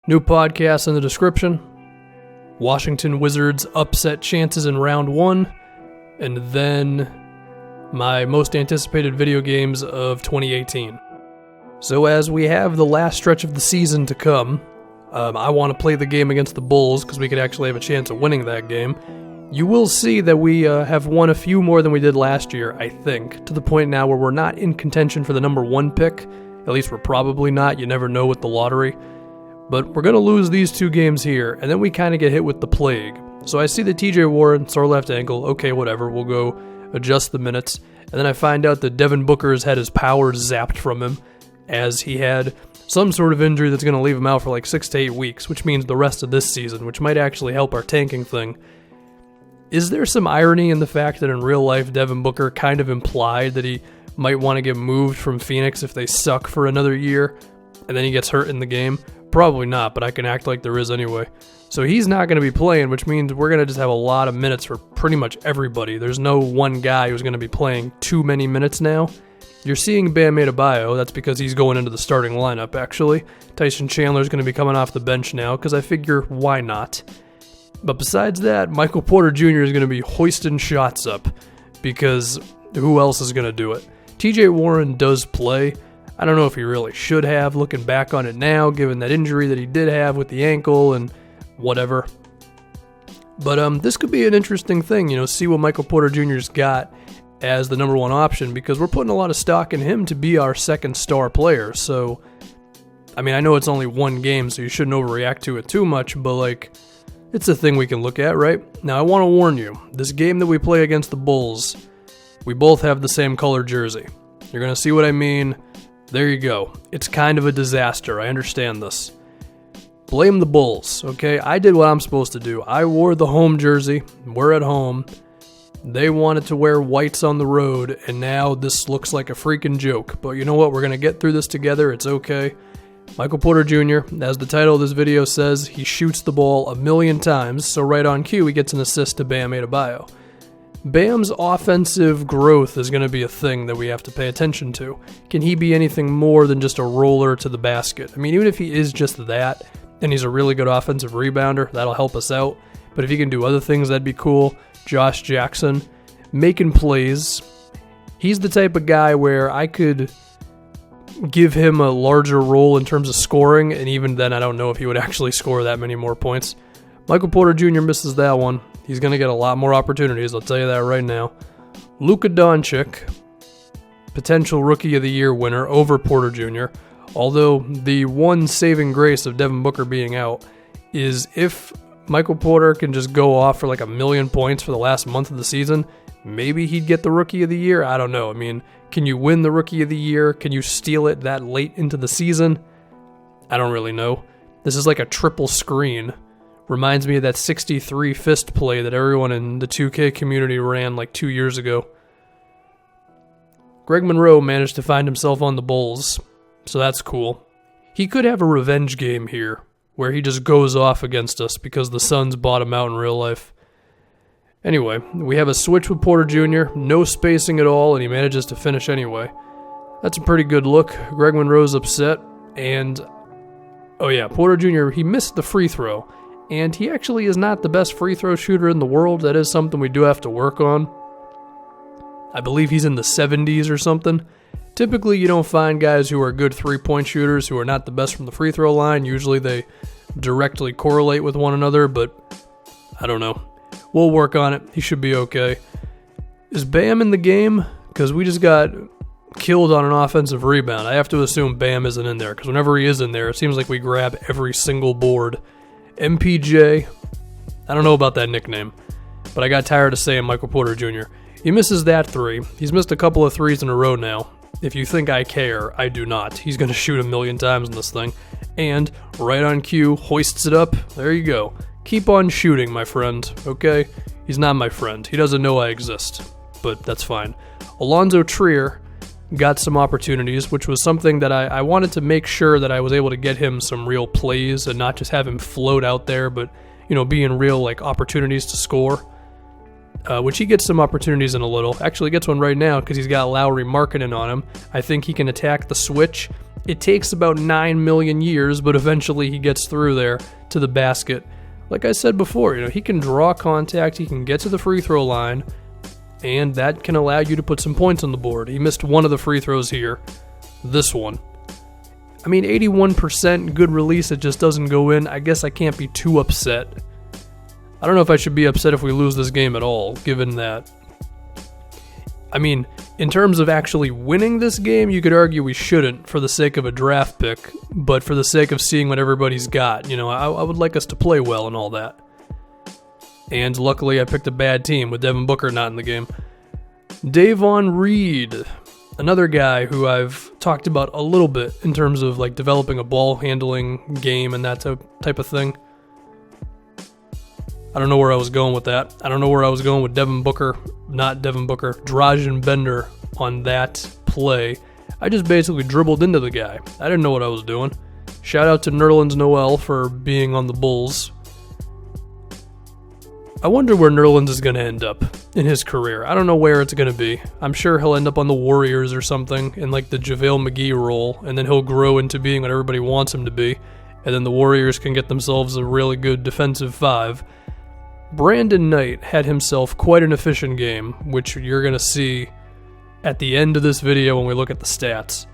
New podcast in the description. Washington Wizards upset chances in round 1. And then my most anticipated video games of 2018. So as we have the last stretch of the season to come, I want to play the game against the Bulls because we could actually have a chance of winning that game. You will see that we have won a few more than we did last year, I think, to the point now where we're not in contention for the number 1 pick. At least we're probably not. You never know with the lottery. But we're going to lose these 2 games here, and then we kind of get hit with the plague. So I see the TJ Warren, sore left ankle. Okay, whatever. We'll go adjust the minutes. And then I find out that Devin Booker's had his powers zapped from him as he had some sort of injury that's going to leave him out for like 6 to 8 weeks, which means the rest of this season, which might actually help our tanking thing. Is there some irony in the fact that in real life Devin Booker kind of implied that he might want to get moved from Phoenix if they suck for another year, and then he gets hurt in the game? Probably not, but I can act like there is anyway. So he's not going to be playing, which means we're going to just have a lot of minutes for pretty much everybody. There's no one guy who's going to be playing too many minutes now. You're seeing Bam Adebayo. That's because he's going into the starting lineup, actually. Tyson Chandler's going to be coming off the bench now, because I figure, why not? But besides that, Michael Porter Jr. is going to be hoisting shots up, because who else is going to do it? TJ Warren does play. I don't know if he really should have, looking back on it now, given that injury that he did have with the ankle and whatever. But this could be an interesting thing, see what Michael Porter Jr.'s got as the number 1 option, because we're putting a lot of stock in him to be our second star player. So, I mean, I know it's only 1 game, so you shouldn't overreact to it too much, but it's a thing we can look at, right? Now, I want to warn you, this game that we play against the Bulls, we both have the same color jersey. You're going to see what I mean. There you go. It's kind of a disaster. I understand this. Blame the Bulls, okay? I did what I'm supposed to do. I wore the home jersey. We're at home. They wanted to wear whites on the road, and now this looks like a freaking joke. But you know what? We're going to get through this together. It's okay. Michael Porter Jr., as the title of this video says, he shoots the ball 1,000,000 times, so right on cue, he gets an assist to Bam Adebayo. Bam's offensive growth is going to be a thing that we have to pay attention to. Can he be anything more than just a roller to the basket? I mean, even if he is just that, and he's a really good offensive rebounder, that'll help us out. But if he can do other things, that'd be cool. Josh Jackson, making plays. He's the type of guy where I could give him a larger role in terms of scoring, and even then I don't know if he would actually score that many more points. Michael Porter Jr. misses that one. He's going to get a lot more opportunities, I'll tell you that right now. Luka Doncic, potential Rookie of the Year winner over Porter Jr., although the one saving grace of Devin Booker being out is if Michael Porter can just go off for like 1,000,000 points for the last month of the season, maybe he'd get the Rookie of the Year. I don't know. I mean, can you win the Rookie of the Year? Can you steal it that late into the season? I don't really know. This is like a triple screen. Reminds me of that 63 fist play that everyone in the 2K community ran like 2 years ago. Greg Monroe managed to find himself on the Bulls, so that's cool. He could have a revenge game here, where he just goes off against us because the Suns bought him out in real life. Anyway, we have a switch with Porter Jr., no spacing at all, and he manages to finish anyway. That's a pretty good look. Greg Monroe's upset, and oh yeah, Porter Jr., he missed the free throw. And he actually is not the best free throw shooter in the world. That is something we do have to work on. I believe he's in the 70s or something. Typically, you don't find guys who are good three-point shooters who are not the best from the free throw line. Usually they directly correlate with one another, but I don't know. We'll work on it. He should be okay. Is Bam in the game? Because we just got killed on an offensive rebound. I have to assume Bam isn't in there, because whenever he is in there, it seems like we grab every single board. MPJ, I don't know about that nickname, but I got tired of saying Michael Porter Jr. He misses that 3. He's missed a couple of 3s in a row now. If you think I care, I do not. He's going to shoot 1,000,000 times in this thing. And, right on cue, hoists it up. There you go. Keep on shooting, my friend, okay? He's not my friend. He doesn't know I exist, but that's fine. Alonzo Trier got some opportunities, which was something that I wanted to make sure that I was able to get him some real plays and not just have him float out there, but, be in real, opportunities to score. Which he gets some opportunities in a little. Actually gets one right now because he's got Lowry Markkanen on him. I think he can attack the switch It takes about 9 million years, but eventually he gets through there to the basket. Like I said before, he can draw contact, he can get to the free throw line, and that can allow you to put some points on the board. He missed one of the free throws here. This one. 81% good release, it just doesn't go in. I guess I can't be too upset. I don't know if I should be upset if we lose this game at all, given that. In terms of actually winning this game, you could argue we shouldn't for the sake of a draft pick, but for the sake of seeing what everybody's got, I would like us to play well and all that. And luckily I picked a bad team with Devin Booker not in the game. Davon Reed, another guy who I've talked about a little bit in terms of developing a ball handling game and that type of thing. I don't know where I was going with that. I don't know where I was going with Dražen Bender on that play. I just basically dribbled into the guy. I didn't know what I was doing. Shout out to Nerlens Noel for being on the Bulls. I wonder where Nerlens is going to end up in his career. I don't know where it's going to be. I'm sure he'll end up on the Warriors or something in the JaVale McGee role, and then he'll grow into being what everybody wants him to be, and then the Warriors can get themselves a really good defensive five. Brandon Knight had himself quite an efficient game, which you're going to see at the end of this video when we look at the stats.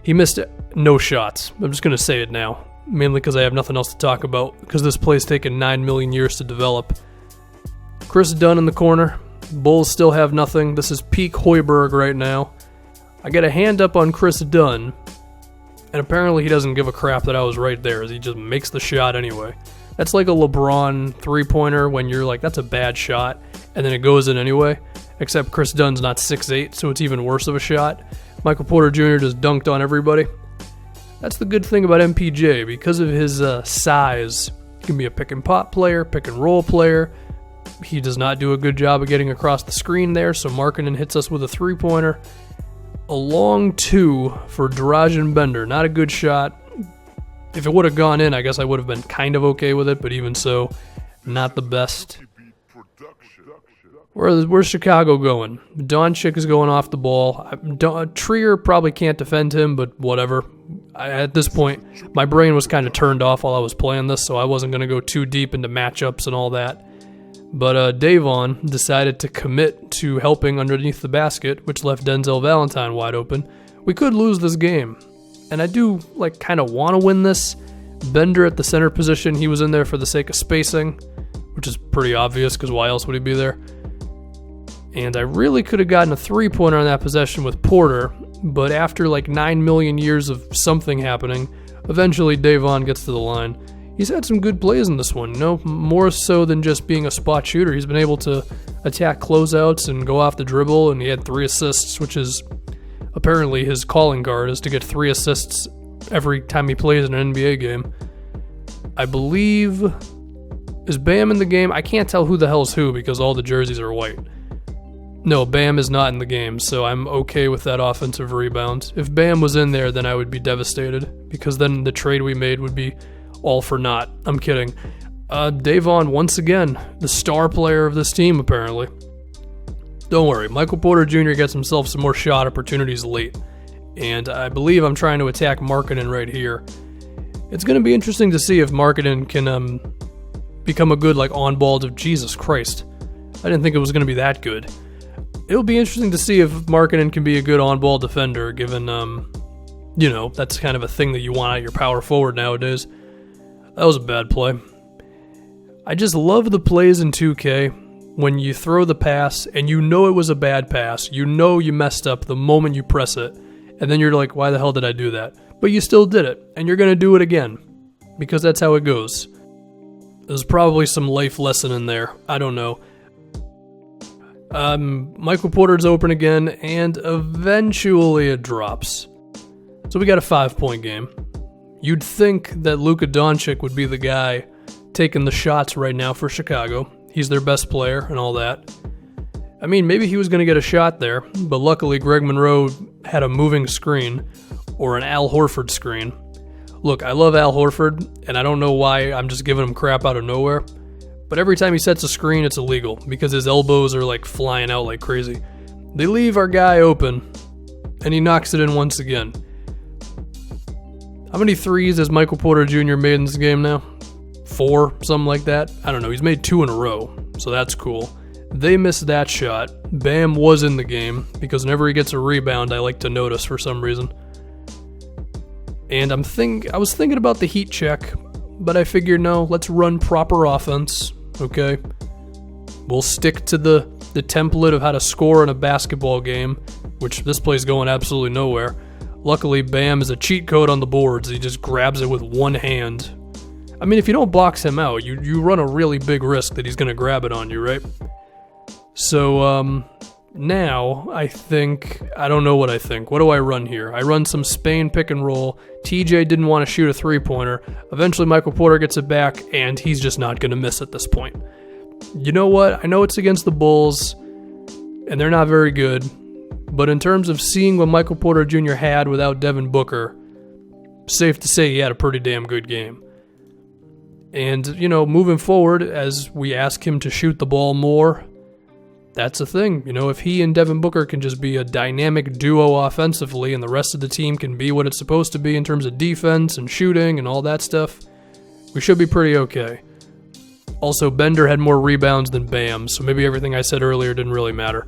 He missed no shots. I'm just going to say it now, mainly because I have nothing else to talk about, because this play's taken 9 million years to develop. Chris Dunn in the corner. Bulls still have nothing. This is peak Hoiberg right now. I got a hand up on Chris Dunn, and apparently he doesn't give a crap that I was right there, as he just makes the shot anyway. That's like a LeBron three-pointer when you're like, that's a bad shot, and then it goes in anyway, except Chris Dunn's not 6'8", so it's even worse of a shot. Michael Porter Jr. just dunked on everybody. That's the good thing about MPJ. Because of his size, he can be a pick-and-pop player, pick-and-roll player. He does not do a good job of getting across the screen there, so Markkanen hits us with a three-pointer. A long two for Dražen Bender. Not a good shot. If it would have gone in, I guess I would have been kind of okay with it, but even so, not the best. Where's Chicago going? Doncic is going off the ball. Trier probably can't defend him, but whatever. At this point, my brain was kind of turned off while I was playing this, so I wasn't going to go too deep into matchups and all that. But Davon decided to commit to helping underneath the basket, which left Denzel Valentine wide open. We could lose this game. And I do kind of want to win this. Bender at the center position, he was in there for the sake of spacing, which is pretty obvious because why else would he be there? And I really could have gotten a three-pointer on that possession with Porter, but after 9 million years of something happening, eventually Davon gets to the line. He's had some good plays in this one, more so than just being a spot shooter. He's been able to attack closeouts and go off the dribble, and he had 3 assists, which is apparently his calling card is to get 3 assists every time he plays in an NBA game. I believe, is Bam in the game? I can't tell who the hell's who because all the jerseys are white. No, Bam is not in the game, so I'm okay with that offensive rebound. If Bam was in there, then I would be devastated because then the trade we made would be all for naught. I'm kidding. Davon, once again, the star player of this team, apparently. Don't worry, Michael Porter Jr. gets himself some more shot opportunities late, and I believe I'm trying to attack Markkanen right here. It's going to be interesting to see if Markkanen can become a good on-ball to Jesus Christ. I didn't think it was going to be that good. It'll be interesting to see if Markkanen can be a good on-ball defender, given, that's kind of a thing that you want out your power forward nowadays. That was a bad play. I just love the plays in 2K. When you throw the pass and you know it was a bad pass, you know you messed up the moment you press it, and then you're like, why the hell did I do that? But you still did it, and you're going to do it again, because that's how it goes. There's probably some life lesson in there. I don't know. Michael Porter's open again, and eventually it drops. So we got a 5-point game. You'd think that Luka Doncic would be the guy taking the shots right now for Chicago. He's their best player and all that. Maybe he was going to get a shot there, but luckily Greg Monroe had a moving screen, or an Al Horford screen. Look, I love Al Horford, and I don't know why I'm just giving him crap out of nowhere, but every time he sets a screen, it's illegal, because his elbows are flying out like crazy. They leave our guy open, and he knocks it in once again. How many threes has Michael Porter Jr. made in this game now? 4, something like that? I don't know, he's made 2 in a row, so that's cool. They missed that shot. Bam was in the game, because whenever he gets a rebound, I like to notice for some reason. And I was thinking about the heat check, but I figured no, let's run proper offense, okay? We'll stick to the template of how to score in a basketball game, which this play's going absolutely nowhere. Luckily, Bam is a cheat code on the boards. He just grabs it with one hand. I mean, if you don't box him out, you run a really big risk that he's going to grab it on you, right? So, now, I don't know what I think. What do I run here? I run some Spain pick and roll. TJ didn't want to shoot a three-pointer. Eventually, Michael Porter gets it back, and he's just not going to miss at this point. You know what? I know it's against the Bulls, and they're not very good, but in terms of seeing what Michael Porter Jr. had without Devin Booker, safe to say he had a pretty damn good game. And, moving forward, as we ask him to shoot the ball more, that's a thing. If he and Devin Booker can just be a dynamic duo offensively and the rest of the team can be what it's supposed to be in terms of defense and shooting and all that stuff, we should be pretty okay. Also, Bender had more rebounds than Bam, so maybe everything I said earlier didn't really matter.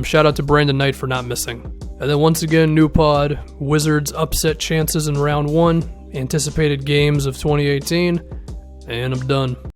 Shout out to Brandon Knight for not missing. And then once again, new pod, Wizards upset chances in round 1, anticipated games of 2018, and I'm done.